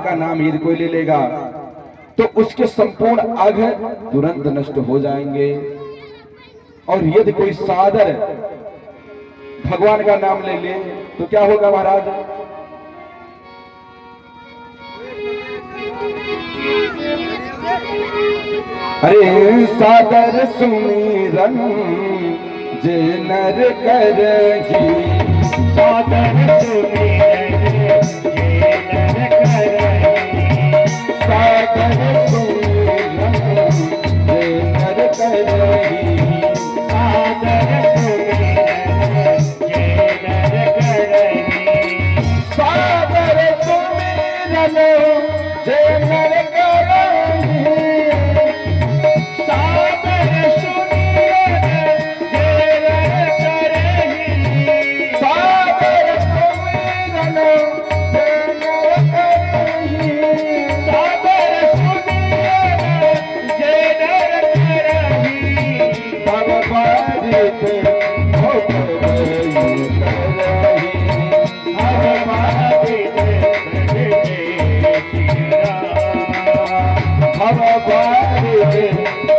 का नाम यदि कोई ले लेगा तो उसके संपूर्ण अंग तुरंत नष्ट हो जाएंगे। और यदि कोई सादर भगवान का नाम ले ले तो क्या होगा महाराज? अरे सादर सुमिरन जे नर करही, सादर सुमिरन जे नर करही, सादर सुमिरन जे नर करही, सादर सुमिरन जे नर करही, सादर सुमिरन जे नर करही, सादर सुमिरन जे नर करही, सादर सुमिरन जे नर करही, सादर सुमिरन जे नर करही, भगवादित भोग करही, भगवादित जय श्री राम, भगवादित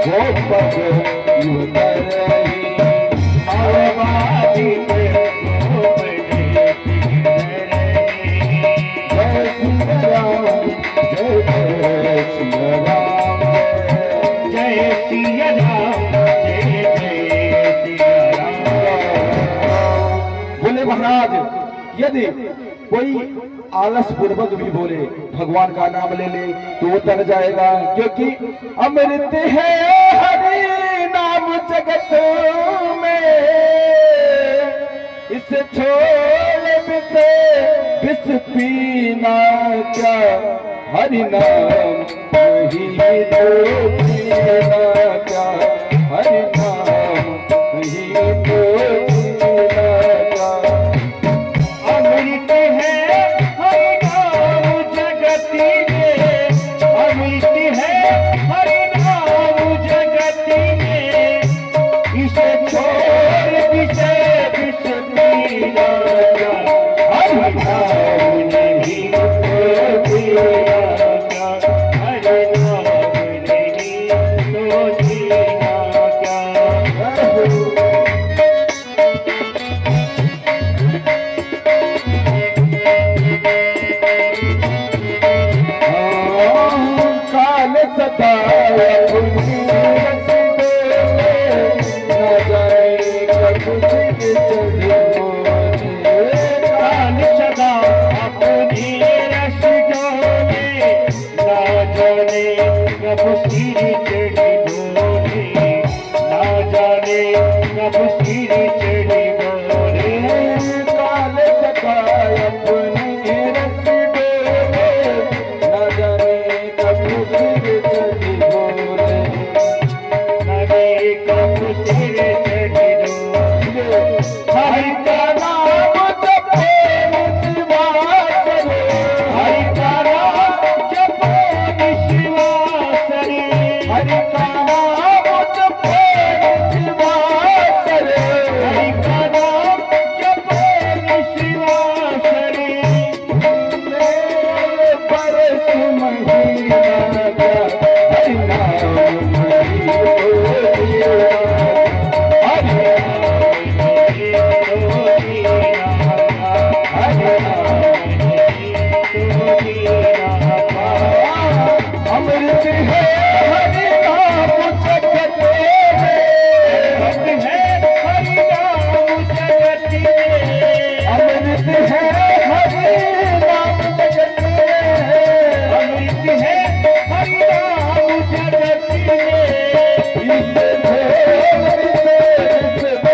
भोग करही, भगवादित भोग जय श्री राम, जय श्री राम, जय जय श्री राम। सिया राम, जय सिया राम। बोले महाराज यदि कोई आलस पूर्वक भी बोले भगवान का नाम ले ले तो वो तर जाएगा, क्योंकि अमृत है हरि नाम जगत में, इसे छोड़ विष पीना क्या, हरि नाम नहीं तो पीना क्या, हरि नाम नहीं तो पीना क्या। अमृत है हरि नाम जगति में, अमृत है हरि नाम जगति में, इसे छोड़ विष पीना क्या, हरि नाम नहीं तो पीना क्या, हरि नाम नहीं तो पीना क्या। काल सदा अपनी रस दे, न जाने कब से चढ़े मोरे। काल सदा अपनी रस डोले, ना जाने कब सिर चढ़ी बोले, ना जाने कब सिर चढ़ी बोले। काल सदा अपनी रस दे, न जाने कब से चढ़े मोरे। नदी कब सिर चढ़ी डोले, हरि का नाम जपो शिवा चले, हरि का नाम जपो निशिवासरे, हरि का नाम जपो शिवा चले, हरि का नाम जपो निशिवासरे। मेरे बरस महीना का हरि नाम नहीं तो दिया, हरि अमृत है हरि नाम जगत में, अमृत है हरि नाम जगत में, अमृत है हरि नाम जगत में, इसे भोग से बोला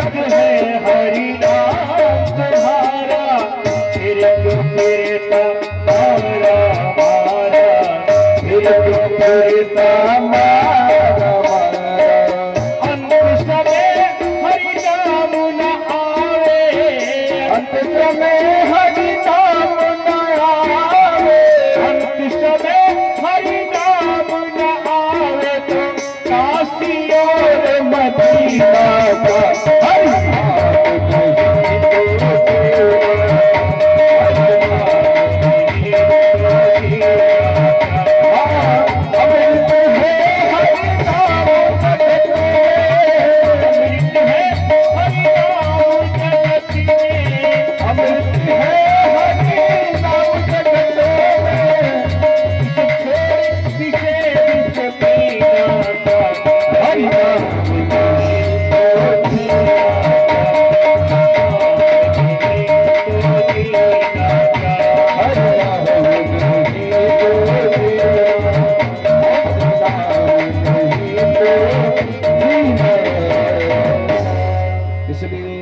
अमृत है हरि नाम तुम्हारा, फिर क्यों फिरता मारा मारा, फिर क्यों फिरता मारा मारा। अंत समय हरि नाम न आवे, अंत समय हरि नाम न आवे, अंत समय हरि नाम न आवे तो काशी और मदीना का हरि नाम अमृत है हरि नाम जगत अमृत है हरि नाम जगत में, अमृत है हरि नाम जगत विषे विष पीना का हरि नाम इसलिए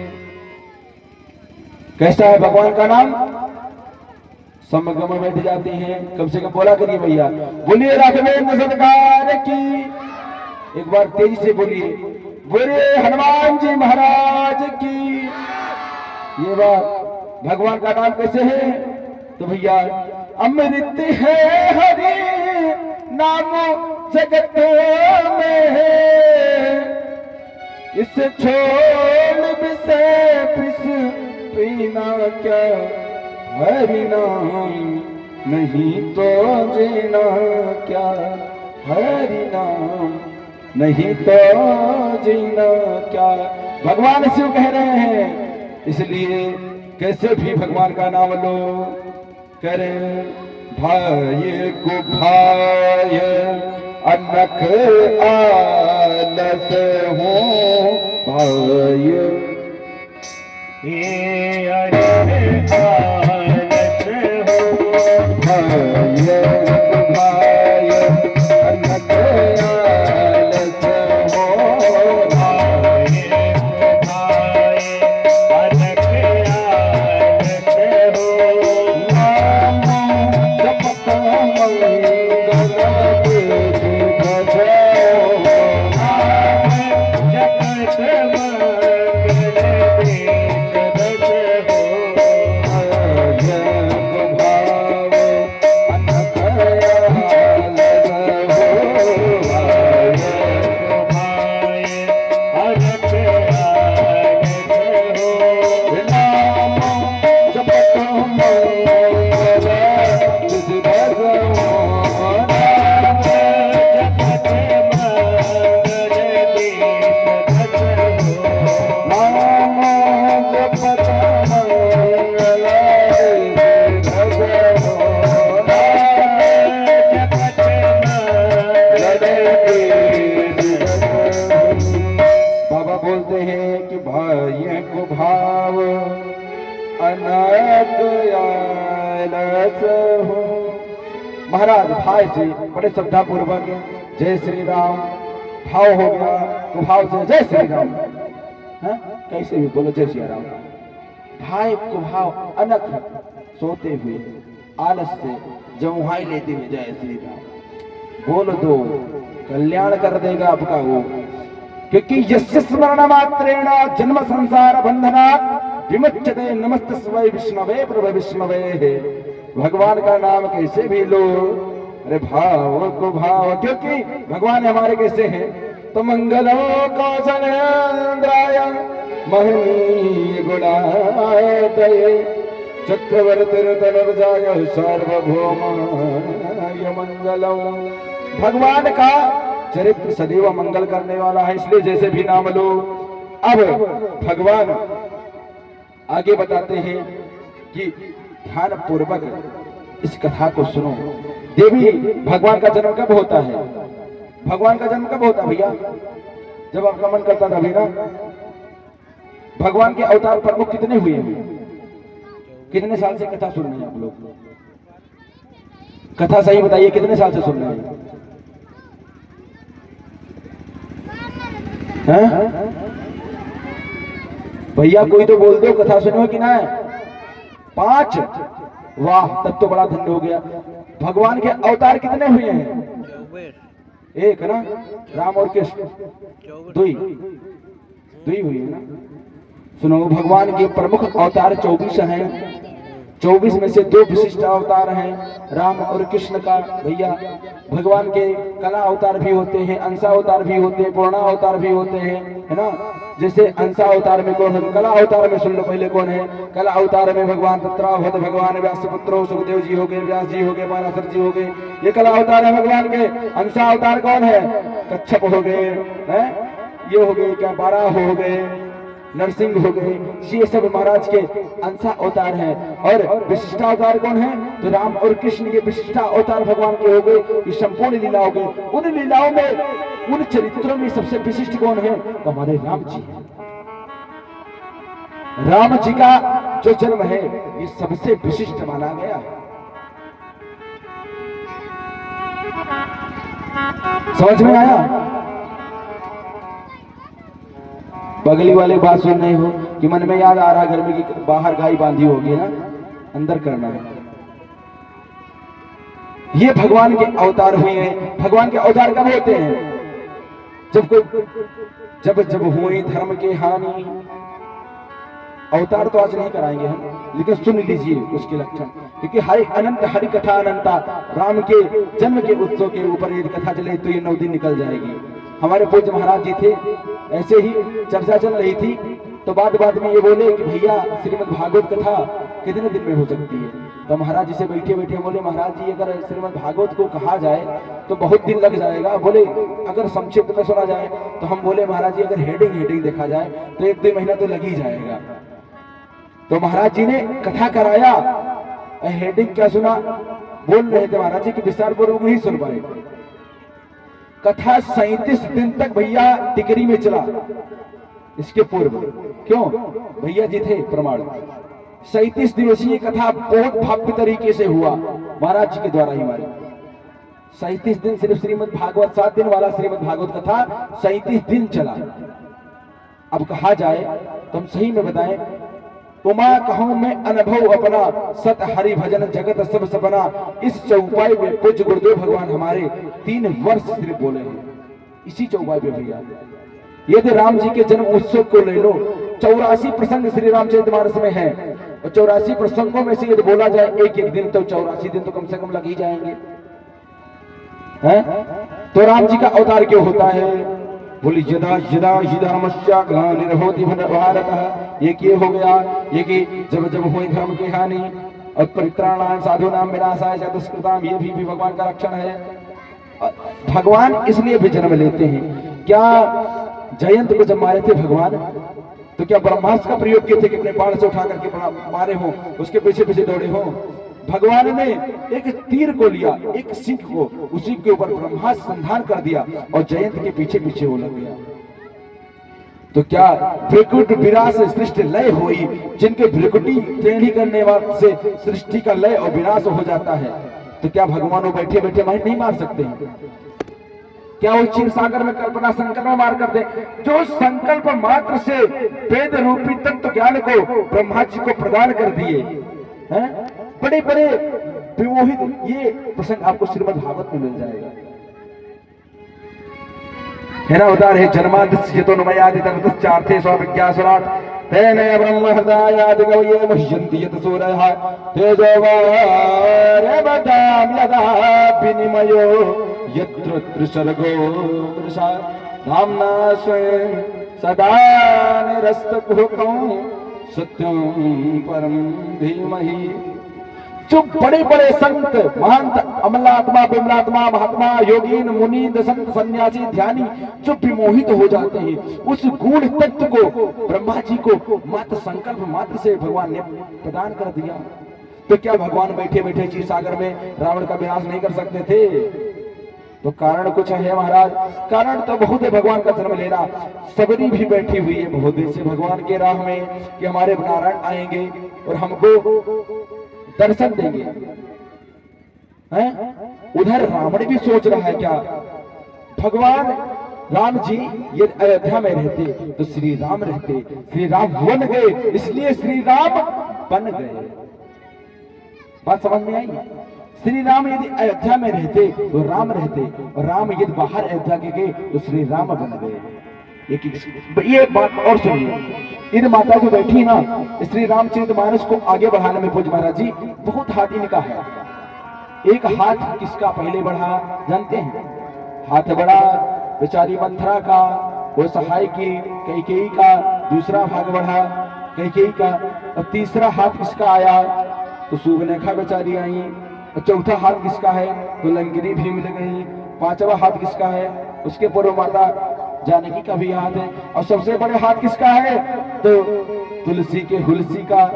कैसा है भगवान का नाम? समगम में बैठ जाते हैं। कम से कम बोला करिए भैया, बोलिए राघवेंद्र सरकार की। एक बार तेजी से बोलिए, बोलिए हनुमान जी महाराज की। ये बात भगवान का नाम कैसे है? तो भैया अमृत है हरि नाम जगत में है, इस छोड़ विषय पीना क्या, हरि नाम नहीं तो जीना क्या, हरि नाम नहीं तो जीना क्या। भगवान शिव कह रहे हैं, इसलिए कैसे भी भगवान का नाम लो। करे भाई को भाई अनख आलस हो भाई, ये अरे आलस हो भाई को भाई अनख आलस हो भाई भाई अनक आलस हो, नाम जपत मंगल तेज भजो, जगत मंगल देश भज हो, जग भाव अनख आलस हो भाई अनक आलस हो, नाम जपत मंगल तेज भजो, जगत मंगल देश भज हो, नाम जपत मंगल तेज भजो, जगत बाबा बोलते हैं कि भाई को भाव अनक आलस हो। महाराज भाई से बड़े श्रद्धा पूर्वक जय श्री राम भाव हो गया तो भाव से जय श्री राम, हाँ? कैसे भी बोलो जय श्री राम। भाई को भाव अनक सोते हुए आलस से जमुहाई लेते हुए जय श्री राम बोल दो, कल्याण कर देगा आपका वो। क्योंकि यस्य स्मरण मात्रेण जन्म संसार बंधनात् विमुच्यते, नमस्तस्मै विष्णवे प्रभ विष्णवे। भगवान का नाम कैसे भी लो, अरे भाव को भाव, क्योंकि भगवान हमारे कैसे हैं? तो मंगलो कौशलेन्द्राय महनीय गुणाय चक्रवर्ती तनुजाय सार्वभौमाय मंगलम। भगवान का चरित्र सदैव मंगल करने वाला है, इसलिए जैसे भी नाम लो। अब भगवान आगे बताते हैं कि ध्यान पूर्वक इस कथा को सुनो। देवी भगवान का जन्म कब होता है? भगवान का जन्म कब होता है भैया? जब आपका मन करता था ना। भगवान के अवतार प्रमुख कितने हुए हैं? कितने साल से कथा सुन रहे हैं आप लोग? कथा सही बताइए, कितने साल से सुन रहे हैं? हैं? भैया कोई तो बोल दो, कथा सुनो कि ना? 5। वाह, तब तो बड़ा धन्य हो गया। भगवान के अवतार कितने हुए हैं? 1 ना, राम और कृष्ण 2 हुई है ना। सुनो, भगवान के प्रमुख अवतार 24 हैं। 24 में से 2 विशिष्ट अवतार हैं, राम और कृष्ण का। भैया भगवान के कला अवतार भी होते हैं, अंशा अवतार भी होते हैं, पूर्णा अवतार भी होते हैं, है ना। जैसे अंशा अवतार में कौन है? कला अवतार में सुन लो पहले कौन है। कला अवतार में भगवान तत्रावत भगवान व्यासपुत्र सुखदेव जी हो गए, व्यास जी हो गए, पराशर जी हो गए, ये कला अवतार है भगवान के। अंशा अवतार कौन है? कच्छप हो गए, हैं, ये हो गए क्या, बाराह हो गए, नरसिंह हो गए, ये सब महाराज के अंशा अवतार हैं। और विशिष्टा अवतार कौन है? तो राम और कृष्ण के विशिष्टा अवतार भगवान के हो गए। ये संपूर्ण लीला हो गई। उन लीलाओं में, उन चरित्रों में सबसे विशिष्ट कौन है? तो हमारे राम जी हैं। राम जी का जो जन्म है ये सबसे विशिष्ट माना गया। समझ में आया? बगली वाले बात सुन रहे हो कि मन में याद आ रहा, घर में की बाहर गाय बांधी होगी ना, अंदर करना है। ये भगवान के अवतार हुए हैं। भगवान के अवतार कब होते हैं? जब हुए धर्म के हानि। अवतार तो आज नहीं कराएंगे हम, लेकिन सुन लीजिए उसके लक्षण, क्योंकि हरि अनंत हरि कथा अनंता। राम के जन्म के उत्सव के ऊपर यदि कथा चले तो ये 9 दिन निकल जाएगी। हमारे पूज्य महाराज जी थे, ऐसे ही चर्चा चल रही थी तो बात में ये बोले कि भैया श्रीमद् भागवत कथा कितने दिन में हो सकती है? तो महाराज जी से बैठे बोले, महाराज जी अगर श्रीमद् भागवत को कहा जाए तो बहुत दिन लग जाएगा। बोले अगर संक्षिप्त में सुना जाए तो हम बोले महाराज जी अगर हेडिंग देखा जाए तो 1-2 महीना तो लग ही जाएगा। तो महाराज जी ने कथा कराया, हेडिंग क्या सुना, बोल रहे थे महाराज जी की विस्तार पूर्वक नहीं सुन पाए। कथा 37 दिन तक भैया टिकरी में चला। इसके पूर्व क्यों? भैया जी थे प्रमाण। 37 दिवसीय कथा बहुत भव्य तरीके से हुआ महाराज जी के द्वारा ही। हमारे 37 दिन सिर्फ श्रीमद् भागवत, 7 दिन वाला श्रीमद् भागवत कथा 37 दिन चला। अब कहा जाए तो हम सही में बताएं, उमा कहूं मैं अनुभव अपना, सत हरि भजन जगत सब सपना। इस चौपाई में पूज्य गुरुदेव भगवान हमारे 3 वर्ष सिर्फ बोले हैं इसी चौपाई पे भैया। यदि राम जी के जन्म उत्सव को ले लो, 84 प्रसंग श्री रामचरितमानस में है, और 84 प्रसंगों में से यदि बोला जाए एक दिन तो 84 दिन तो कम से कम लग ही जाएंगे, हैं? तो राम जी का अवतार क्यों होता है? बोली यदा यदा हि धर्मस्य ग्लानिर्भवति भारतः। ये क्यों हो गया? ये कि जब हुई धर्म की हानि और परित्राणाय साधूनां विनाशाय च दुष्कृताम्, ये भी भगवान का रक्षण है। भगवान इसलिए भी जन्म लेते हैं। क्या जयंत को जब मारे थे भगवान, तो क्या ब्रह्मास्त्र का प्रयोग किए थे कि अपने बाण से उठा करके मारे हो, उसके पीछे दौड़े हो? भगवान ने एक तीर को लिया, एक सिंह को, उसी के ऊपर ब्रह्मास्त्र संधान कर दिया और जयंत के पीछे वो लग गया। तो क्या भ्रिकुट विनाश सृष्टि लय हुई, जिनके भ्रिकुटी टेढ़ी करने वाले से सृष्टि का लय और विनाश हो जाता है। तो क्या भगवान वो बैठे माइंड नहीं मार सकते हैं? क्या वो क्षीर सागर में कल्पना संकल्प में मार करते? जो संकल्प मात्र से वेद रूपी तत्व ज्ञान को ब्रह्मा जी को प्रदान कर दिए हैं, बड़े विमोहित, ये प्रसंग आपको श्रीमद् भागवत में मिल जाएगा। हेरा अवतार है जन्मादिस्य तो नुमयादितर्थे स्वाभिज्ञासुराट तेन ब्रह्म हृदयादि गवये मह्यन्ति यत सूरयः तेजोवार्यवतां यदा विनिमयो यत्र त्रिसर्गो मृषा धाम्ना स्वयं सदा निरस्तकुहकं सत्यं परं धीमहि। जो बड़े संत, महंत, अमलात्मा, विमलात्मा, महात्मा, योगीन, मुनि, संत, सन्यासी, ध्यानी जो विमोहित हो जाते हैं, उस गूढ़ तत्व को ब्रह्मा जी को मात्र संकल्प मात्र से भगवान ने प्रदान कर दिया। तो क्या भगवान बैठे क्षीर सागर में रावण का विनाश नहीं कर सकते थे? तो कारण कुछ है महाराज, कारण तो बहुत है भगवान का जन्म लेना। सबरी भी बैठी हुई है बहुत देर से भगवान के राह में कि हमारे नारायण आएंगे और हमको दर्शन देंगे, हैं? उधर रावण भी सोच रहा है क्या भगवान राम जी ये अयोध्या में रहते तो श्री राम रहते, श्री राम बन गए इसलिए श्री राम बन गए। बात समझ में आई? श्री राम यदि अयोध्या में रहते तो राम रहते, और राम यदि बाहर अयोध्या के गए तो श्री राम बन गए। ये बात और सुनिए, इन माता जो बैठी ना, श्री रामचरितमानस को आगे बढ़ाने में पूज्य महाराज जी बहुत हाथ इनका है। एक हाथ किसका पहले बढ़ा जानते हैं? हाथ बढ़ा बेचारी मंथरा का, वो सहाय की कैकेयी का, दूसरा भाग बढ़ा कैकेयी का, और तीसरा हाथ किसका आया तो सुबनेखा बेचारी आई, और चौथा हाथ किसका है तो लंगिरी भी मिल गई, पांचवा हाथ किसका है उसके पूर्व माता जानकी का भी हाथ है, और सबसे बड़े हाथ किसका है तो तुलसी के हुलसी का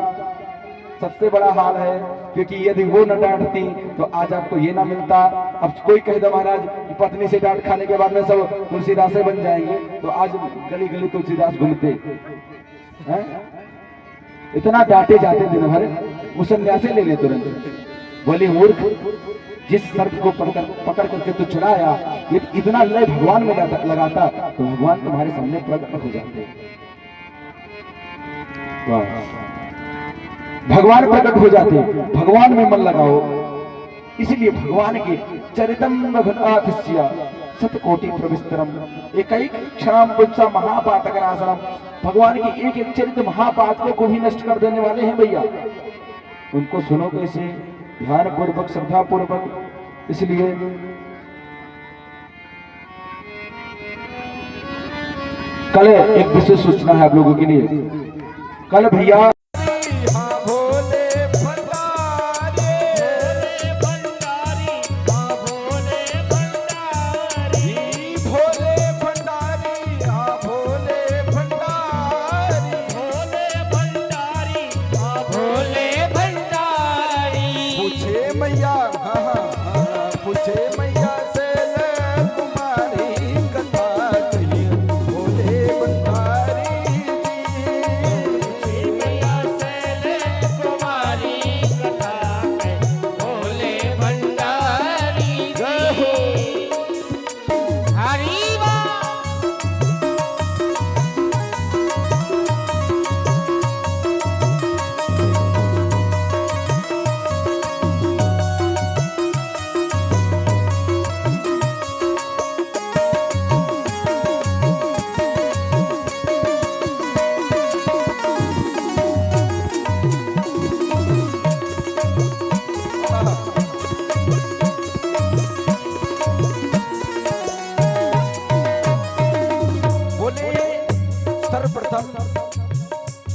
सबसे बड़ा हाल है। क्योंकि यदि वो न डांटती तो आज आपको ये ना मिलता। अब कोई कह दो महाराज कि पत्नी से डांट खाने के बाद में सब तुलसीदासे बन जाएंगे, तो आज गली गली तुलसीदास घूमते हैं। इतना डांटे जाते दिन भर, वो संन्यासी ले ले तुरंत। बोले मूर्ख, जिस सर्प को पकड़ करके तो चुराया, ये इतना लय भगवान में लगाता तो भगवान तुम्हारे सामने प्रकट हो जाते। वाह, भगवान प्रकट हो जाते। भगवान में मन लगाओ, इसलिए भगवान के चरितम रघुनाथस्य शतकोटि प्रविस्तरम एकैक क्षणम पुंसा महापातकनाशनम। भगवान की एक एक चरित्र महापातकों को भी नष्ट कर देने वाले हैं भैया। उनको सुनो कैसे? ध्यान पूर्वक, श्रद्धा पूर्वक। इसलिए कल एक विशेष सूचना है आप लोगों के लिए। कल भैया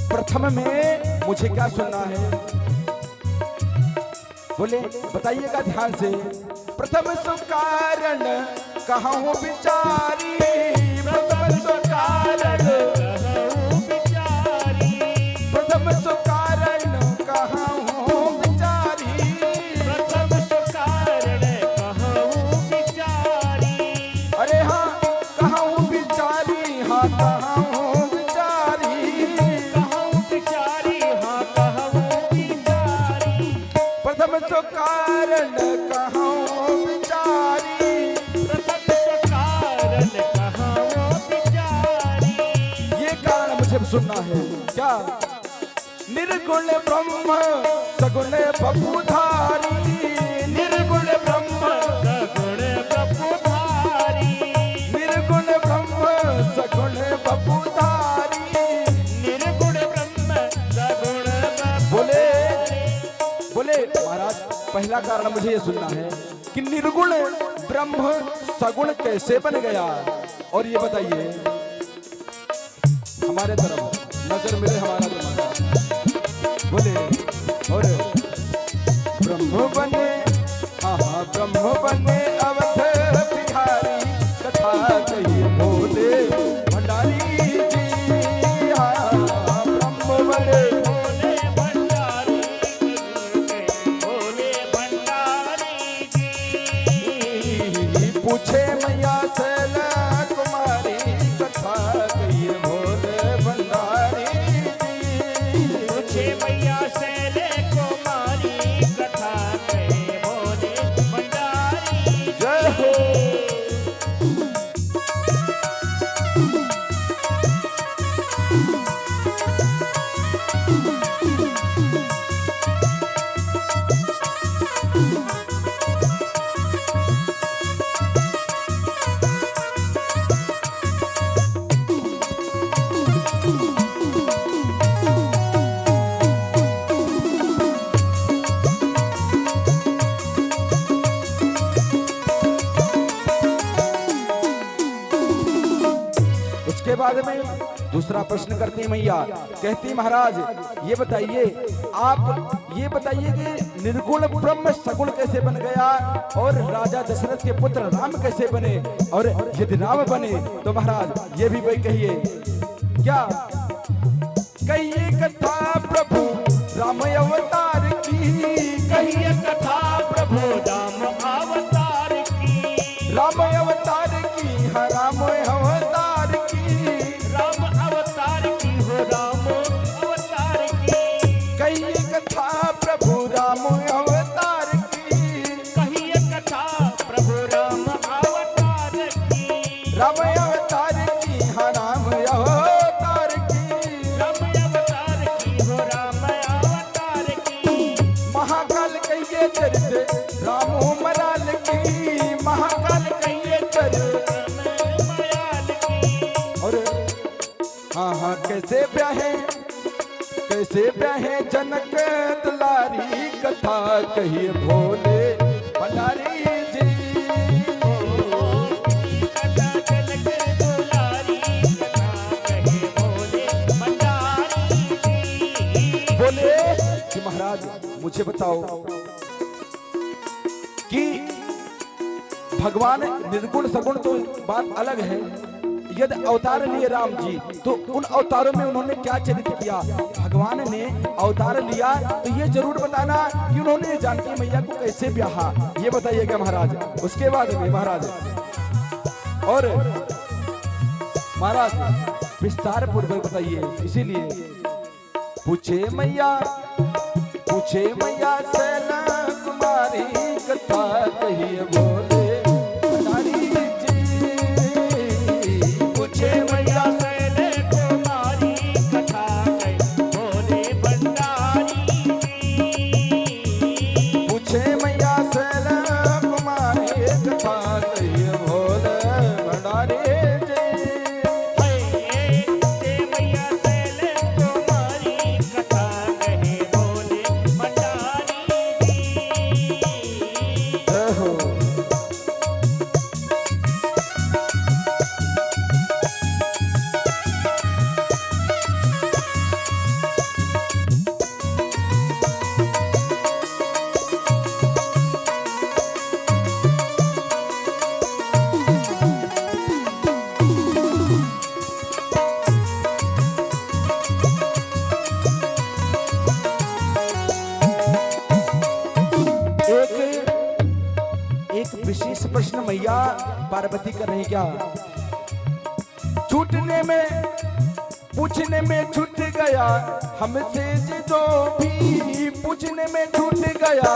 प्रथम में मुझे क्या सुनना है? बोले बताइएगा ध्यान से। प्रथम सुकारण कहूँ बिचारी, प्रथम सुकारण कहूँ बिचारी, प्रथम सुकारण कहूँ बिचारी, प्रथम सुकारण कहूँ बिचारी। अरे हाँ कहूँ बिचारी, हाँ कहूँ बिचारी, कहूँ बिचारी, हाँ कहूँ बिचारी। प्रथम सुकारण कहूँ बिचारी, प्रथम सुकारण कहूँ बिचारी। ये कारण मुझे सुनना है क्या? निर्गुण ब्रह्म सगुण बपुधारी, निर्गुण ब्रह्म सगुण बपुधारी, निर्गुण ब्रह्म सगुण बपुधारी, निर्गुण ब्रह्म सगुण बोले बोले महाराज पहला कारण मुझे ये सुनना है कि निर्गुण ब्रह्म सगुण कैसे बन गया। और ये बताइए हमारे तरफ नजर मिले हमारा तुम्हारा। बोले और ब्रह्म बने, हाँ ब्रह्म बने अवध बिहारी, कथा कही बोले भंडारी जी। हाँ ब्रह्म बने बोले भंडारी, बोले भंडारी जी। पूछे मैया शैल कुमारी, कथा कही बोले भंडारी जी। पूछे मैया शैल कुमारी, कथा कही उसके बाद में दूसरा प्रश्न करती मैया, कहती महाराज ये बताइए, आप ये बताइए कि निर्गुण ब्रह्म सगुण कैसे बन गया और राजा दशरथ के पुत्र राम कैसे बने, और यदि राम बने तो महाराज ये भी भाई कहिए, क्या कहिए कथा प्रभु राम अवतार की, कहिए कथा प्रभु राम अवतार की, राम अवतार की, हाँ राम अवतार की, राम अवतार की हो राम अवतार की, कहिए कथा प्रभु राम अवतार की, कहिए कथा प्रभु राम अवतार की, राम अवतार की, हाँ राम अवतार की, राम अवतार की हो राम अवतार की, महाकाल कहिए चरित रामो मराल की, महाकाल कहिए चरित, मयाल की, और हाँ हाँ कैसे ब्याहे जनक दुलारी, कथा कहिए भोले भंडारी जी, कथा जनक दुलारी, कथा कहे भोले भंडारी जी। बोले कि महाराज मुझे बताओ कि भगवान निर्गुण सगुण तो बात अलग है, यदि अवतार लिए राम जी तो उन अवतारों में उन्होंने क्या चरित्र किया, भगवान ने अवतार लिया तो ये जरूर बताना कि उन्होंने जानकी मैया को कैसे ब्याहा, ये बताइएगा महाराज। उसके बाद में महाराज और महाराज विस्तार पूर्वक बताइए, इसीलिए पूछे मैया सैना कुमारी, कथा कहिए भोले भंडारी जी, पूछे मैया सैले कुमारी, कथा कहे भोले भंडारी जी। पूछे मैया सैना कुमारी, कथा कहिए भोले भंडारी जी, पूछे मैया सैले कुमारी, कथा कहे भोले भंडारी जी। जय हो। एक विशेष प्रश्न मैया पार्वती कर रही, क्या छूटने में पूछने में छूट गया हमसे जो भी, पूछने में छूट गया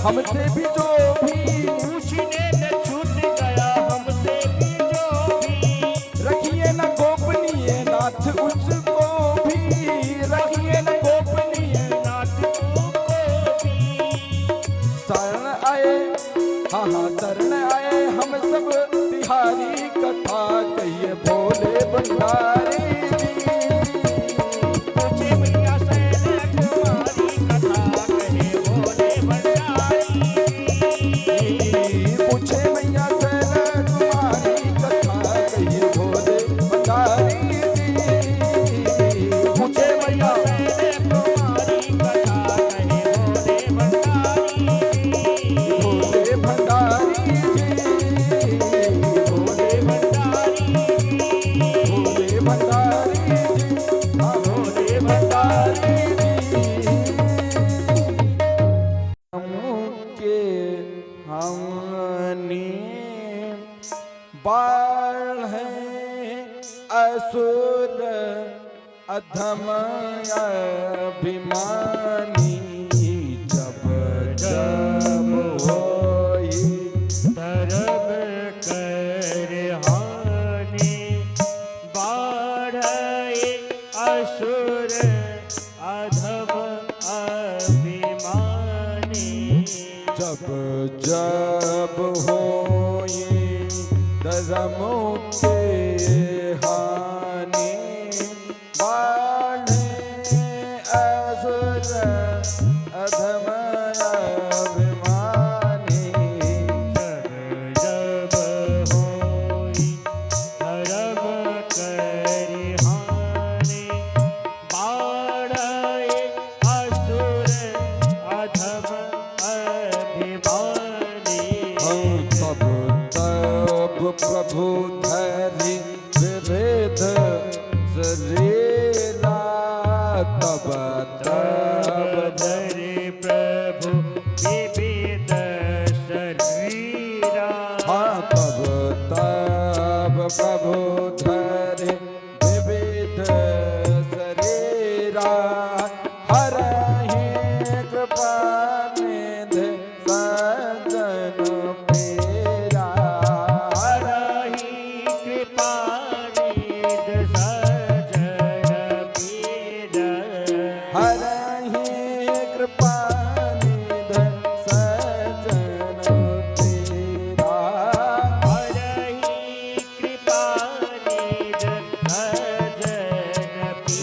हमसे भी जो भी, पूछने में छूट गया हमसे भी जो भी, रखिए न गोपनीय नाथ उसको भी, रखिए न गोपनीय नाथ को भी। शरण आए, हाँ हाँ शरण आए हम सब तिहारी, कथा कहिए भोले भंडारी जी, पूछे मैया सैले कुमारी, कथा कहे भोले भंडारी जी। पूछे मैया सैना कुमारी, कथा कहिए भोले भंडारी जी, पूछे मैया सैले कुमारी, कथा कहे भोले भंडारी जी। भोले भंडारी जी, भोले भंडारी जी। भोले भंडारी जी, हाँ भोले भंडारी जी, के हमने बाढ़ असुर अधम अभिमानी, जब जब होई धर्म कर हानि, बाढ़े असुर अधम अभिमानी, जब जब होई धर्म के हानि,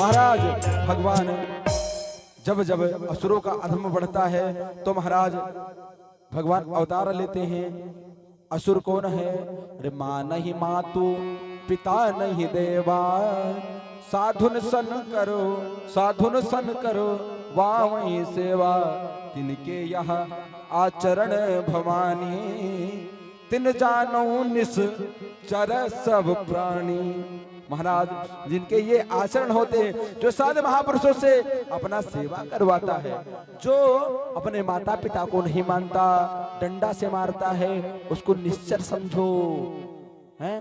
महाराज भगवान जब जब असुरों का अधर्म बढ़ता है तो महाराज भगवान अवतार लेते हैं। असुर कौन है? अरे माँ नहीं मातु, पिता नहीं देवा, साधुन सन करो, साधुन सन करो, वावई सेवा, तिनके यह आचरण भवानी, तिन जानो निश्चर सब प्राणी। महाराज जिनके ये आचरण होते हैं, जो साधु महापुरुषों से अपना सेवा करवाता है, जो अपने माता पिता को नहीं मानता, डंडा से मारता है, उसको निश्चर समझो, हैं?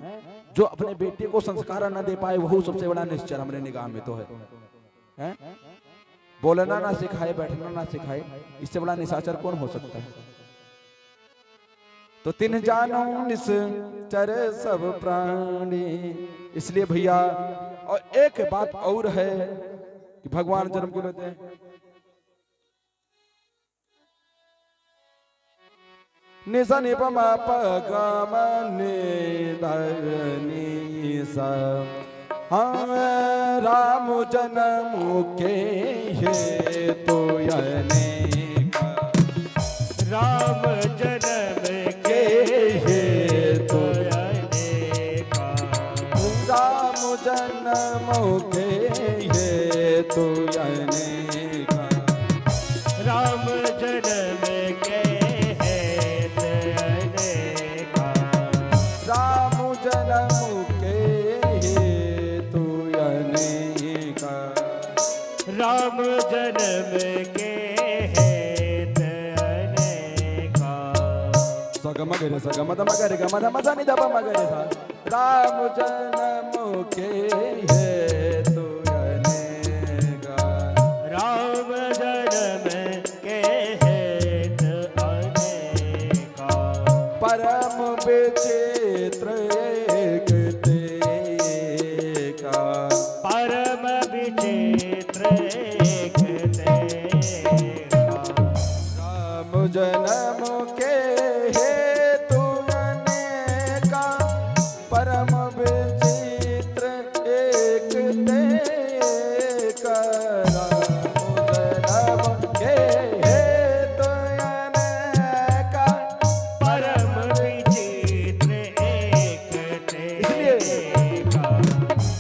जो अपने बेटे को संस्कार न दे पाए वही सबसे बड़ा निश्चर हमारे निगाह में तो है, हैं? बोलना ना सिखाए, बैठना ना सिखाए, इससे बड़ा निशाचर कौन हो सकता है? तो तिन जानो निश्चर सब प्राणी। इसलिए भैया, और एक बात और है कि भगवान जन्म क्यों लेते हैं? निसा निपमा पगम निसा, हाँ राम जन्म के हेतु अनेक, राम जन्म के हेतु अनेका, राम जन्म के हेतु अनेका, राम जन्म के हेत अनेका, राम जन्म के हेतु अनेका, राम जन्म के हेत अनेका, सगम गरे सगम दम गरे गम दम सा नि दम गरे सा, राम जन्म के हेतु अनेका, राम जन्म के हेत अनेका, परम विचित्र एक तेका, परम विचित्र एक तेका, राम जन्म के हेतु अनेका, परम विचित्र एक तेका, राम जन्म के हेतु अनेका, परम विचित्र एक तेका,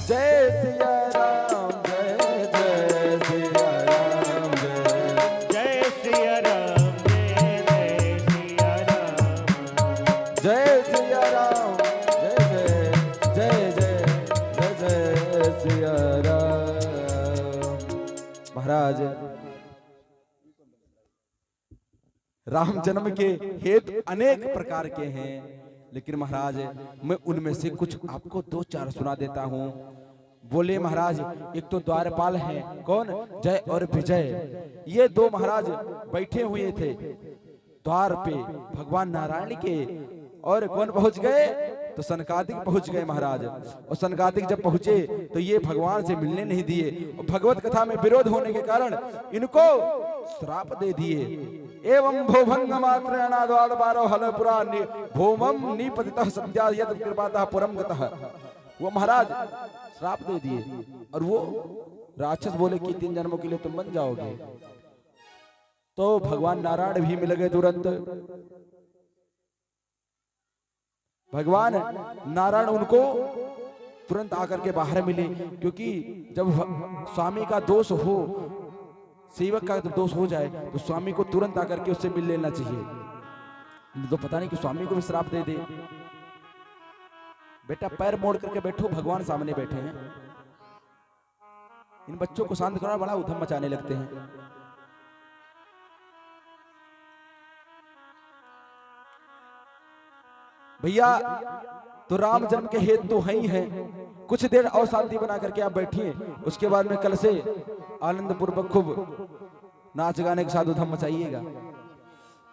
जय सिया राम, जय जय सिया राम, जय सिया राम, जय सिया राम, जय सिया राम, जय जय जय जय जय सिया राम। महाराज राम जन्म के हेतु अनेक प्रकार के हैं, लेकिन महाराज मैं उनमें से कुछ आपको दो चार सुना देता हूँ। बोले महाराज, एक तो द्वारपाल हैं, कौन? जय और विजय। ये दो महाराज बैठे हुए थे द्वार पे भगवान नारायण के, और कौन पहुंच गए? तो सनकादिक पहुंच गए महाराज। और सनकादिक जब पहुंचे तो ये भगवान से मिलने नहीं दिए, और भगवत कथा में विरोध होने के कारण इनको श्राप दे दिए। एवं भोभंग मात्रेणाद्वाद बारो हल पुरा भोमम निपतितः सद्या यद कृपातः पुरम गतः। वो महाराज श्राप दे दिए, और वो राक्षस बोले कि 3 जन्मों के लिए तुम बन जाओगे। तो भगवान नारायण भी मिल गए तुरंत। भगवान नारायण उनको तुरंत आकर के बाहर मिले, क्योंकि जब स्वामी का दोष हो, सेवक का दोष हो जाए तो स्वामी को तुरंत आकर के उससे मिल लेना चाहिए। तो पता नहीं कि स्वामी को भी श्राप दे दे। बेटा पैर मोड़ करके बैठो, भगवान सामने बैठे हैं। इन बच्चों को शांत करना, बड़ा उधम मचाने लगते हैं। भैया तो राम जन्म के हेतु तो है ही है। कुछ देर और शांति बना करके आप बैठिए, उसके बाद में कल से आनंद पूर्वक खूब नाच गाने के साथ उधम मचाइएगा।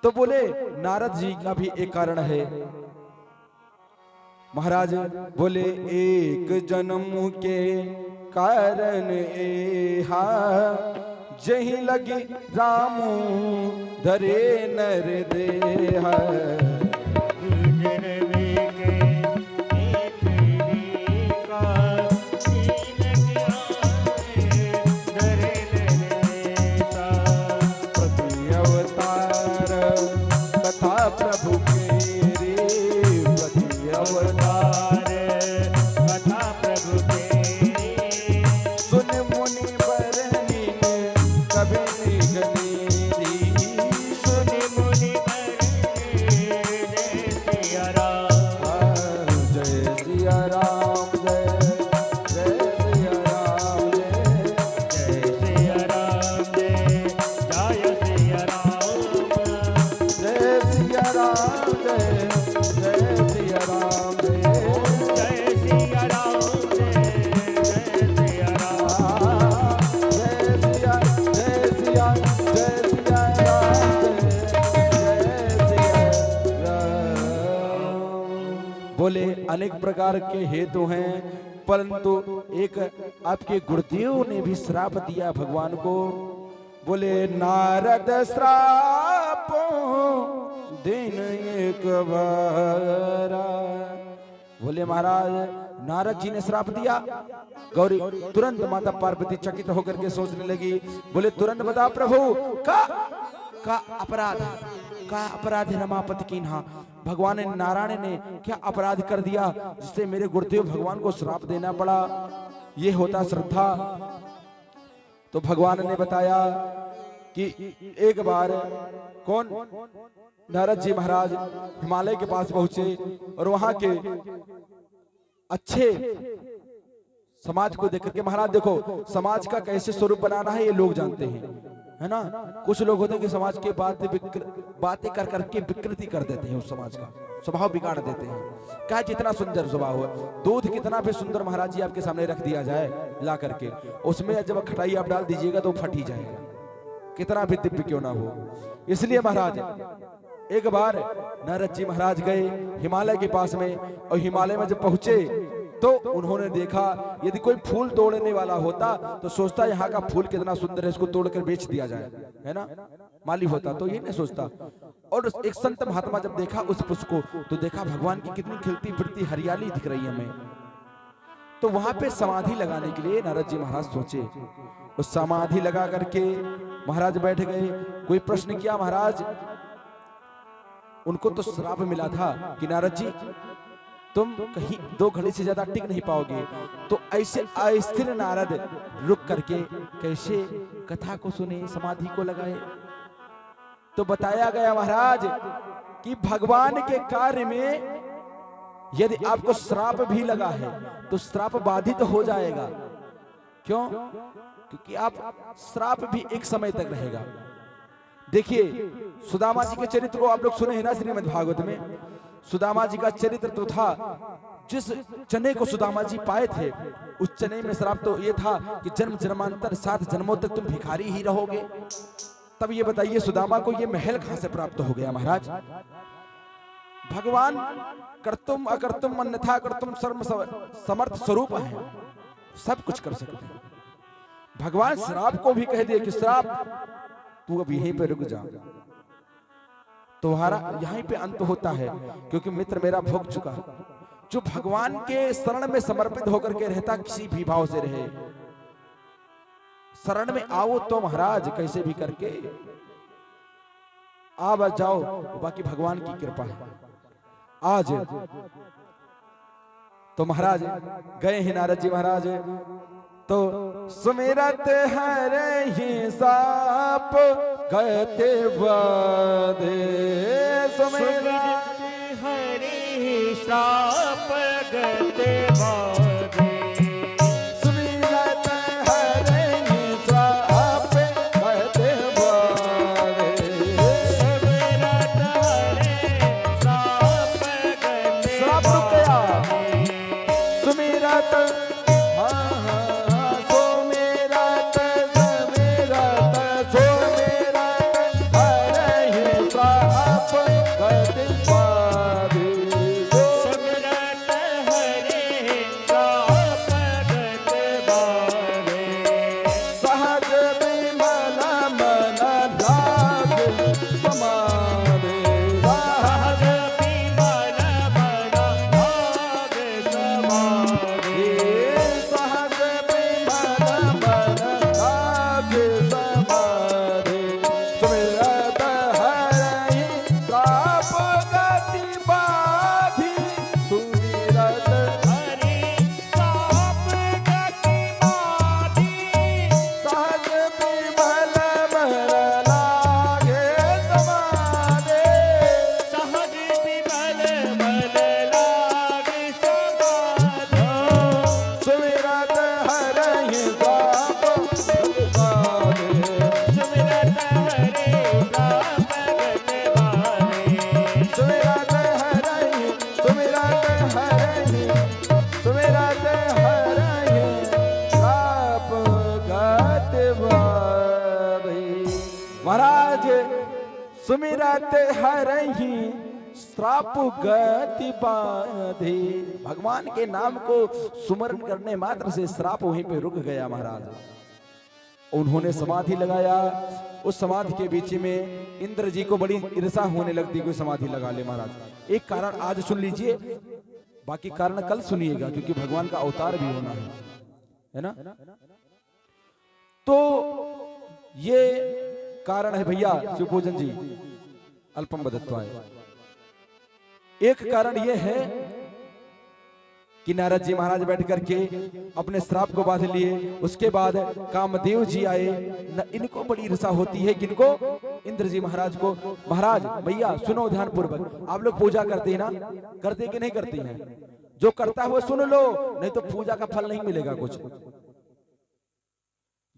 तो बोले नारद जी का भी एक कारण है। महाराज बोले एक जन्म के कारण एहा, जही लगी राम धरे नर देहा। अनेक प्रकार के हेतु हैं, परंतु एक आपके गुरुदेव ने भी श्राप दिया भगवान को। बोले नारद श्राप दिन एक बारा। बोले महाराज नारद जी ने श्राप दिया। गौरी तुरंत माता पार्वती चकित होकर के सोचने लगी। बोले तुरंत बता प्रभु का अपराध, का अपराध है रमापति कीन्हा। भगवान नारायण ने क्या अपराध कर दिया जिससे मेरे गुरुदेव भगवान को श्राप देना पड़ा? ये होता श्रद्धा। तो भगवान ने बताया कि एक बार कौन नारद जी महाराज हिमालय के पास पहुंचे और वहां के अच्छे समाज को देख करके, महाराज देखो समाज का कैसे स्वरूप बनाना है ये लोग जानते हैं, है ना। कुछ लोग होते हैं कि समाज के बातें कर करके विकृति कर देते हैं, उस समाज का स्वभाव बिगाड़ देते हैं। क्या जितना सुंदर स्वभाव हो, दूध कितना भी सुंदर महाराज जी आपके सामने रख दिया जाए ला करके, उसमें जब खटाई आप डाल दीजिएगा तो फट ही जाएगा, कितना भी दिव्य क्यों ना हो। इसलिए महाराज एक बार नारद जी महाराज गए हिमालय के पास में, और हिमालय में जब पहुंचे तो उन्होंने देखा यदि कोई फूल तोड़ने वाला होता तो सोचता यहाँ का फूल कितना सुंदर है, इसको तोड़कर बेच दिया जाए, है ना। माली होता तो ये नहीं सोचता। और एक संत महात्मा जब देखा उस पुष्प को तो देखा भगवान की कितनी खिलती फिरती हरियाली दिख रही है हमें। तो वहां पे समाधि लगाने के लिए नारद जी महाराज सोचे। उस समाधि लगा करके महाराज बैठ गए। कोई प्रश्न किया, महाराज उनको तो श्राप मिला था कि नारद जी तुम कहीं 2 घड़ी से ज्यादा टिक नहीं पाओगे। तो ऐसे अस्थिर नारद रुक करके कैसे कथा को सुने, समाधि को लगाए। तो बताया गया महाराज कि भगवान के कार्य में यदि आपको श्राप भी लगा है तो श्राप बाधित हो जाएगा। क्यों? क्योंकि आप श्राप भी एक समय तक रहेगा। देखिए सुदामा जी के चरित्र को आप लोग सुने हैं ना श्रीमद् भागवत में। सुदामा जी का चरित्र तो था, जिस चने को सुदामा जी पाए थे उस चने में श्राप तो ये था कि जन्म जन्मांतर 7 जन्मों तक तुम भिखारी ही रहोगे। तब ये बताइए सुदामा को ये महल कहां से प्राप्त हो गया? महाराज भगवान कर्तुम अकर्तुम अन्यथा कर्तुम सर्व समर्थ स्वरूप है, सब कुछ कर सकते हैं। भगवान श्राप को भी कह दिए कि श्राप तू अब यहीं पे रुक जा, तुम्हारा यहीं पे अंत होता है, क्योंकि मित्र मेरा भोग चुका। जो भगवान के शरण में समर्पित होकर के रहता किसी भी भाव से रहे, शरण में आओ तो महाराज कैसे भी करके आ बच जाओ, बाकी भगवान की कृपा है। आज तो महाराज गए हैं नारद जी महाराज, तो सुमिरत हरे साप गते बाधे, सुमिरत हरे साप गते बाधे, सुमिरत हरे साप गते बाधे, सुमिरत हरे साप गते श्राप रुक गया। सुमिरत सुमिरत हरहि श्राप गति बाधे। भगवान के नाम को सुमरण करने मात्र से श्राप वहीं पे रुक गया महाराज। उन्होंने समाधि लगाया, उस समाधि के बीच में इंद्र जी को बड़ी ईर्षा होने लगती, कोई समाधि लगा ले महाराज। एक कारण आज सुन लीजिए, बाकी कारण कल सुनिएगा, क्योंकि भगवान का अवतार भी होना है ना। तो ये कारण है भैया शिवपूजन जी, अल्पम वदत्वाय। एक कारण ये है कि नारद जी महाराज बैठ करके अपने श्राप को बांध लिए। उसके बाद कामदेव जी आए, इनको बड़ी ईर्षा होती है, किनको? इंद्र जी महाराज को। महाराज भैया सुनो ध्यान पूर्वक, आप लोग पूजा करते हैं ना, करते कि नहीं करते हैं? जो करता है वो सुन लो, नहीं तो पूजा का फल नहीं मिलेगा कुछ।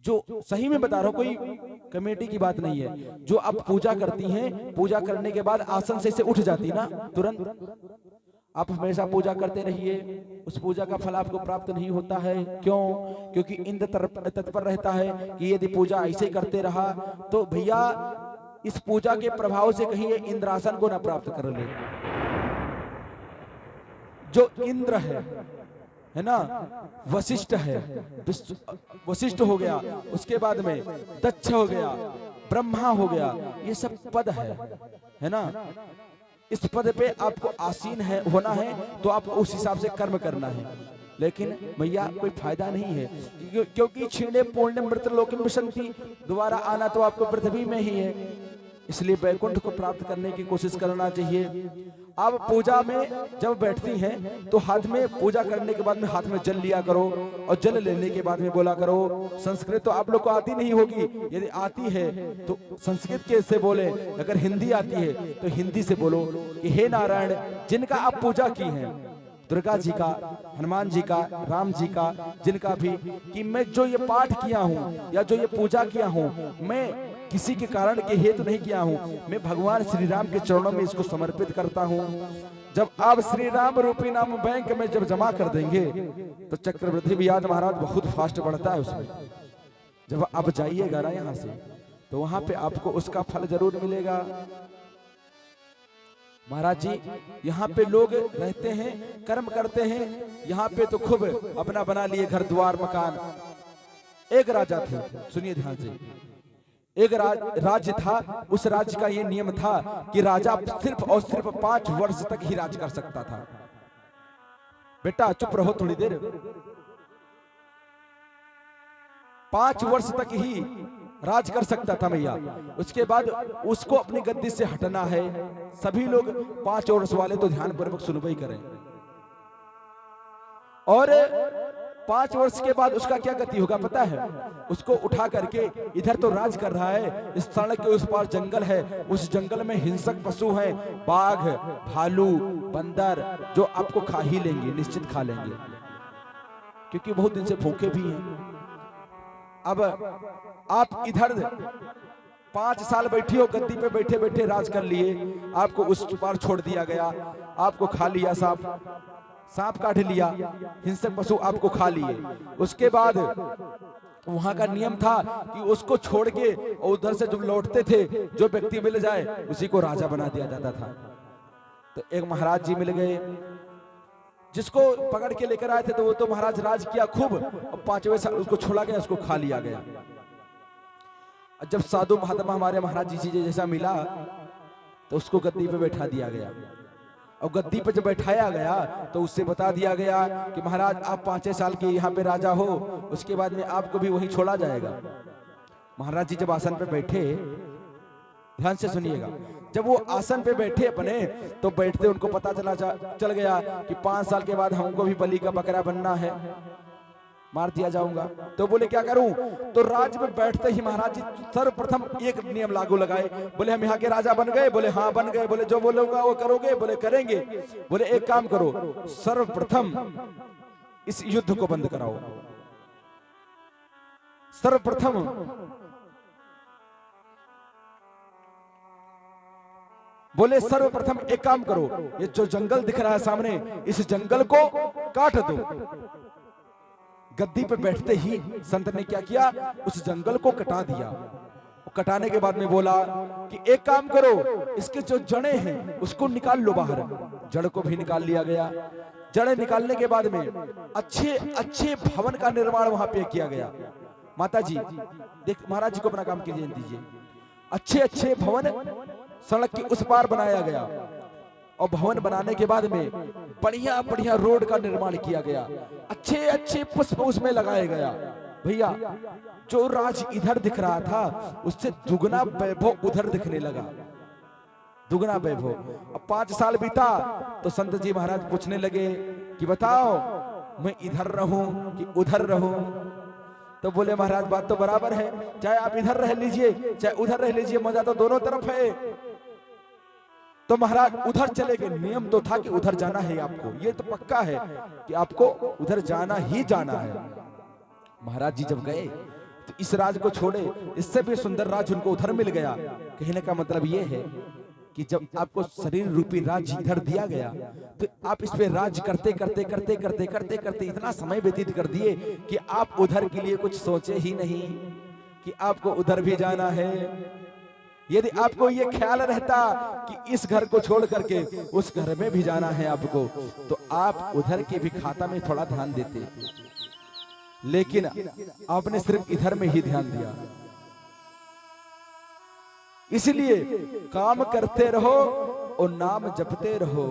जो सही में बता रहा हूं, कोई कमेटी की बात नहीं है। जो आप पूजा करती हैं, पूजा करने के बाद आसन से उठ जाती ना तुरंत, आप हमेशा पूजा करते रहिए, उस पूजा का फल आपको प्राप्त नहीं होता है। क्यों? क्योंकि इंद्र तत्पर रहता है कि यदि पूजा ऐसे करते रहा तो भैया इस पूजा के प्रभाव से कहीं ये इंद्रासन को ना प्राप्त कर ले। जो इंद्र है ना, वशिष्ठ है, वशिष्ठ हो गया, उसके बाद में दक्ष हो गया, ब्रह्मा हो गया, ये सब पद है ना। इस पद पे आपको आसीन होना है, तो आपको उस हिसाब से कर्म करना है। लेकिन भैया कोई फायदा नहीं है, क्योंकि क्षीणे पूर्ण मृत लोकम विशंति, दोबारा आना तो आपको पृथ्वी में ही है। इसलिए वैकुंठ को प्राप्त करने की कोशिश करना चाहिए। आप पूजा में जब बैठती हैं तो हाथ में, पूजा करने के बाद में हाथ में जल लिया करो, और जल लेने के बाद में बोला करो। संस्कृत तो आप लोग को आती नहीं होगी, यदि आती है तो संस्कृत के से बोले, अगर हिंदी आती है तो हिंदी से बोलो कि हे नारायण, जिनका आप पूजा की है, दुर्गा जी का, हनुमान जी का, राम जी का, जिनका भी, कि मैं जो ये पाठ किया हूँ या जो ये पूजा किया हूँ, मैं किसी के कारण के हेतु नहीं किया हूँ, मैं भगवान श्री राम के चरणों में इसको समर्पित करता हूँ। जब आप श्री राम रूपी नाम बैंक में जब जमा कर देंगे तो चक्रवृद्धि ब्याज महाराज बहुत फास्ट बढ़ता है उसमें। जब आप जाइएगा ना यहाँ से, तो वहां पे आपको उसका फल जरूर मिलेगा। महाराज जी यहाँ पे लोग रहते हैं, कर्म करते हैं, यहाँ पे तो खूब अपना बना लिए घर द्वार मकान। एक राजा थे, सुनिए ध्यान से, एक राज्य था, उस राज्य का ये नियम था कि राजा सिर्फ और सिर्फ 5 वर्ष तक ही राज कर सकता था। बेटा चुप रहो थोड़ी देर। 5 वर्ष तक ही राज कर सकता था भैया, उसके बाद उसको अपनी गद्दी से हटना है। सभी लोग 5 वर्ष वाले तो ध्यान पूर्वक सुनवाई करें। और 5 वर्ष के बाद उसका क्या गति होगा पता है? उसको उठा करके, इधर तो राज कर रहा है, इस सड़क के उस पार जंगल है, उस जंगल में हिंसक पशु हैं, बाघ, भालू, बंदर, जो आपको खा ही लेंगे, निश्चित खा लेंगे, क्योंकि बहुत दिन से भूखे भी हैं। अब आप इधर 5 साल बैठी हो, गद्दी पे बैठे बैठे राज कर लिए, आपको उस पार छोड़ दिया गया, आपको खा लिया सांप काट लिया, हिंसक पशु आपको खा लिए। उसके बाद वहां का नियम था कि उसको छोड़ के और उधर से जब लौटते थे, जो व्यक्ति मिल जाए उसी को राजा बना दिया जाता था। तो एक महाराज जी मिल गए, जिसको पकड़ के लेकर आए थे, तो वो तो महाराज राज किया खूब, और 5वें साल उसको छोड़ा गया, उसको खा लिया गया। जब साधु महात्मा हमारे महाराज जी जैसा मिला तो उसको गद्दी पे बैठा दिया गया, और गद्दी पे जब बैठाया गया तो उससे बता दिया गया कि महाराज आप 5 साल के यहाँ पे राजा हो, उसके बाद में आपको भी वहीं छोड़ा जाएगा। महाराज जी जब आसन पे बैठे, ध्यान से सुनिएगा, जब वो आसन पे बैठे अपने, तो बैठते उनको पता चल गया कि 5 साल के बाद हमको भी बलि का बकरा बनना है, मार दिया जाऊंगा। तो बोले क्या करूं? तो राज में बैठते ही महाराज जी सर्वप्रथम एक नियम लागू लगाए। बोले हम यहाँ के राजा बन गए? बोले हाँ बन गए। बोले जो बोलोगा वो करोगे? बोले करेंगे। बोले एक काम करो, सर्वप्रथम इस युद्ध को बंद कराओ। सर्वप्रथम बोले सर्वप्रथम एक काम करो, ये जो जंगल दिख रहा है सामने, इस जंगल को काट दो। गद्दी पे बैठते ही संत ने क्या किया? उस जंगल को कटा दिया। कटाने के बाद में बोला कि एक काम करो, इसके जो जड़ें हैं उसको निकाल लो बाहर। जड़ को भी निकाल लिया गया। जड़ें निकालने के बाद में अच्छे अच्छे भवन का निर्माण वहां पे किया गया। माता जी देख, महाराज जी को अपना काम कीजिए दीजिए। अच्छे अच्छे भवन सड़क के उस पार बनाया गया और भवन बनाने के बाद में बढ़िया बढ़िया रोड का निर्माण किया गया। अच्छे अच्छे पुष्प उसमें लगाए गया। भैया जो राज इधर दिख रहा था उससे दुगना वैभव उधर दिखने लगा, दुगना वैभव। अब 5 साल बीता तो संत जी महाराज पूछने लगे कि बताओ मैं इधर रहूं कि उधर रहूं। तो बोले महाराज बात तो बराबर है, चाहे आप इधर रह लीजिए चाहे उधर रह लीजिए, मजा तो दोनों तरफ है। तो महाराज उधर चले गए। नियम तो था कि उधर जाना है आपको, ये तो पक्का है कि आपको उधर जाना ही जाना है। महाराज जी जब गए तो इस राज को छोड़े इससे भी सुंदर राज उनको उधर मिल गया। कहने का मतलब ये है कि जब आपको शरीर रूपी राज इधर दिया गया तो आप इस पे राज करते करते करते करते करते करते इतना समय व्यतीत कर दिए कि आप उधर के लिए कुछ सोचे ही नहीं कि आपको उधर भी जाना है। यदि आपको ये ख्याल रहता कि इस घर को छोड़ करके उस घर में भी जाना है आपको, तो आप उधर के भी खाता में थोड़ा ध्यान देते, लेकिन आपने सिर्फ इधर में ही ध्यान दिया। इसलिए काम करते रहो और नाम जपते रहो,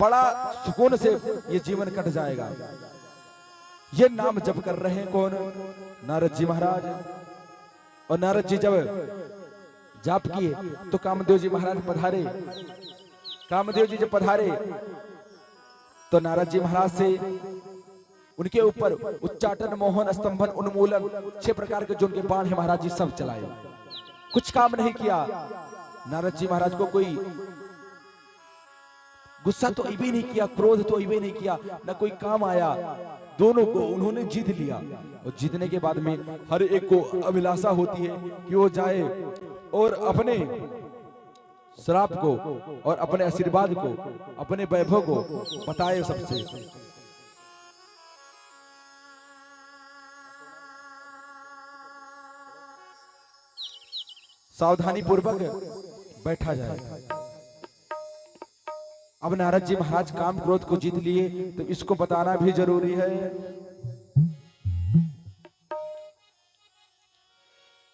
बड़ा सुकून से ये जीवन कट जाएगा। ये नाम जप कर रहे हैं कौन? नारद जी महाराज। और नारद जी जब जाप किए तो कामदेव जी महाराज पधारे। कामदेव जी जब पधारे तो नारद जी महाराज से उनके ऊपर उच्चाटन, मोहन, स्तंभन, उन्मूलन 6 प्रकार के जो उनके बाण है महाराज जी सब चलाए। कुछ काम नहीं किया। नारद जी महाराज को कोई गुस्सा तो भी नहीं किया, क्रोध तो भी नहीं किया, ना कोई काम आया। दोनों को उन्होंने जीत लिया। और जीतने के बाद में हर एक को अभिलाषा होती है कि वो जाए और अपने श्राप को और अपने आशीर्वाद को, अपने वैभव को बताए सबसे। सावधानी पूर्वक बैठा जाए। अब नारद जी महाराज काम क्रोध को जीत लिए तो इसको बताना भी जरूरी है।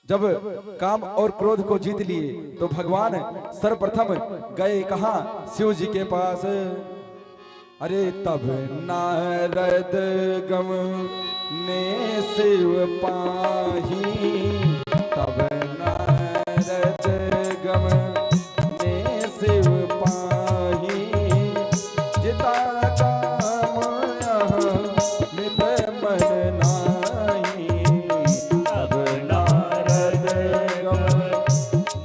जब काम और क्रोध को जीत लिए तो भगवान सर्वप्रथम गए कहां? शिव जी के पास। अरे तब नारद गम ने शिव पाही, तब नारद गम ने शिव पाही, जिता काम मित मन नाही। तब नारद गम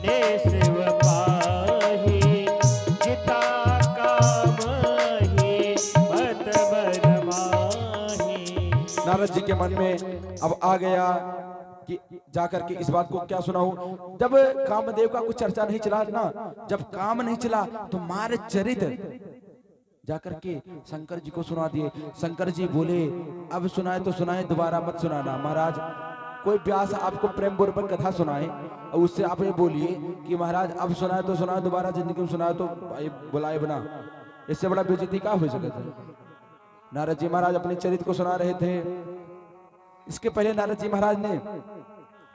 ने शिव पाही, जिता काम ही मत मन माही। नारद जी के मन में अब आ गया कि जाकर के इस बात को क्या सुनाऊं। जब कामदेव का कुछ चर्चा नहीं चला ना, जब काम नहीं चला तो मार चरित्र जाकर के शंकर जी को सुना दिए। शंकर जी बोले अब सुनाए तो सुनाए, दोबारा मत सुनाना। महाराज कोई व्यास आपको प्रेम पूर्वक कथा सुनाए और उससे आप ये बोलिए कि महाराज अब सुनाए तो सुनाए, दोबारा जिंदगी में सुनाए तो बुलाए बना। इससे बड़ा बेइज्जती क्या हो सके थे। नारद जी महाराज अपने चरित्र को सुना रहे थे। इसके पहले नारद जी महाराज ने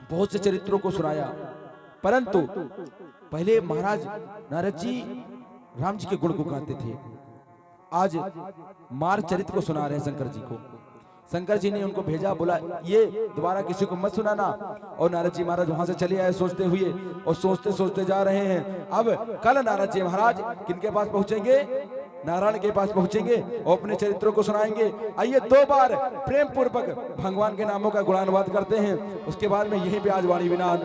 बहुत से चरित्रों को सुनाया, परंतु पहले महाराज नारद जी राम जी के गुण को गाते थे। आज मार चरित्र को सुना रहे हैं शंकर जी को। शंकर जी ने उनको भेजा, बोला ये दोबारा किसी को मत सुनाना। और नारद जी महाराज वहां से चले आए सोचते हुए, और सोचते सोचते जा रहे हैं। अब कल नारद जी महाराज किनके पास पहुंचेंगे? नारायण के पास पहुंचेंगे और अपने चरित्रों को सुनाएंगे। आइए 2 बार प्रेम पूर्वक भगवान के नामों का गुणानुवाद करते हैं, उसके बाद में यही पे आज वाणी विनाद।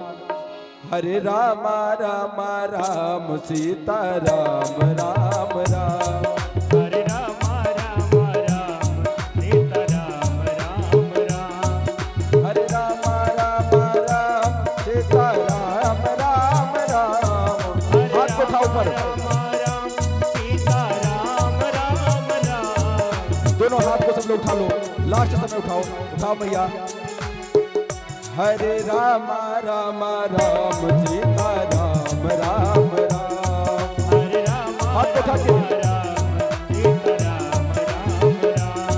हरे राम राम राम सीता राम राम राम, हरे राम राम राम सीता राम राम राम, हरे राम राम राम सीता राम राम राम। हाथ को उठाओ ऊपर, दोनों हाथ को सब लोग उठा लो, लास्ट समय उठाओ, उठाओ भैया। हरे राम राम राम सीता राम राम राम। हरे राम हाथ उठा के हरे राम राम सीता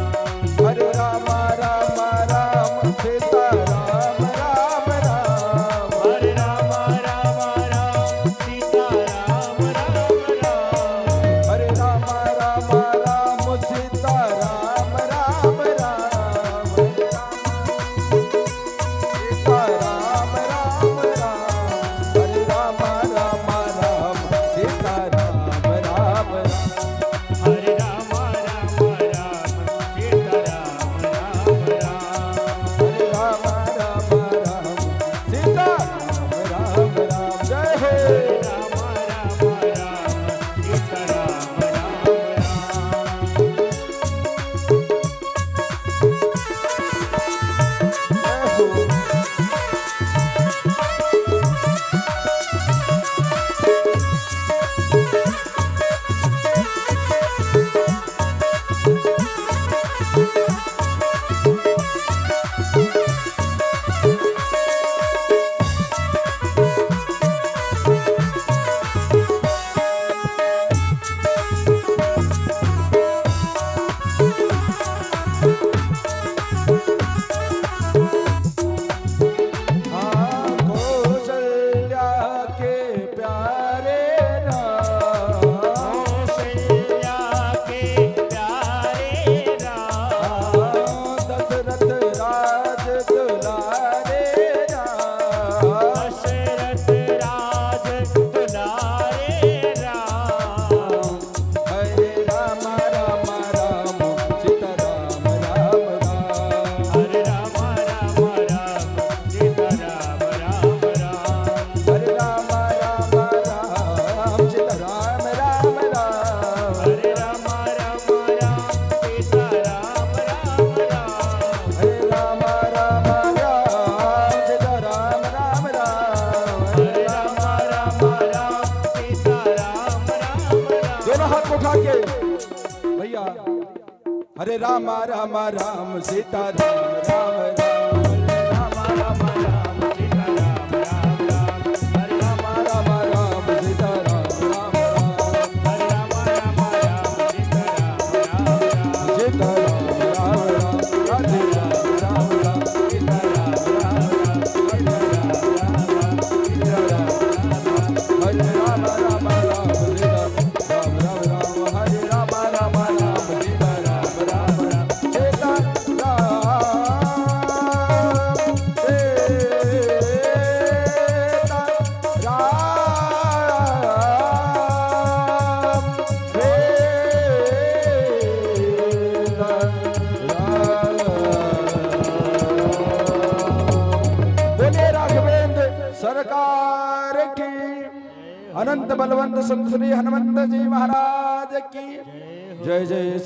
राम राम राम। हरे राम राम राम सीता राम राम राम। हरे राम राम राम हरे राम राम राम सीता सीता राम राम राम राम। सीता राम राम राम। हरे राम राम राम सीता राम राम राम। हरे राम राम राम सीता राम राम राम। हरे राम राम राम सीता राम राम राम। जय हो। राम राम राम सीता राम राम राम। जय हो। हाँ, कौशल्या के प्यारे राम। कौशल्या के प्यारे राम। हाँ, दशरथ राज दुलारे राम। दशरथ राज दुलारे राम। हरे राम राम राम सीता राम राम राम। हरे राम राम राम सीता राम राम राम। हरे राम राम राम सीता राम राम राम। हरे राम राम राम सीता राम राम राम। हरे राम राम राम सीता राम राम राम। हरे राम राम राम सीता राम राम राम। दोनों हाथ उठा के भैया। हरे राम राम राम सीता राम राम राम। हरे राम राम राम सीता राम राम राम। हरे राम राम राम सीता राम राम राम। हरे राम राम राम सीता राम राम राम। सीता राम राम राम। राधे राम राम राम सीता राम राम राम। सीता राम राम राम सीता राम राम राम। हरे राम राम राम सीता राम राम राम। हरे राम राम राम सीता राम राम राम। सीता राम बोले राघवेंद्र सरकार की। अनंत बलवंत संत श्री हनुमंत जी महाराज की जय जय।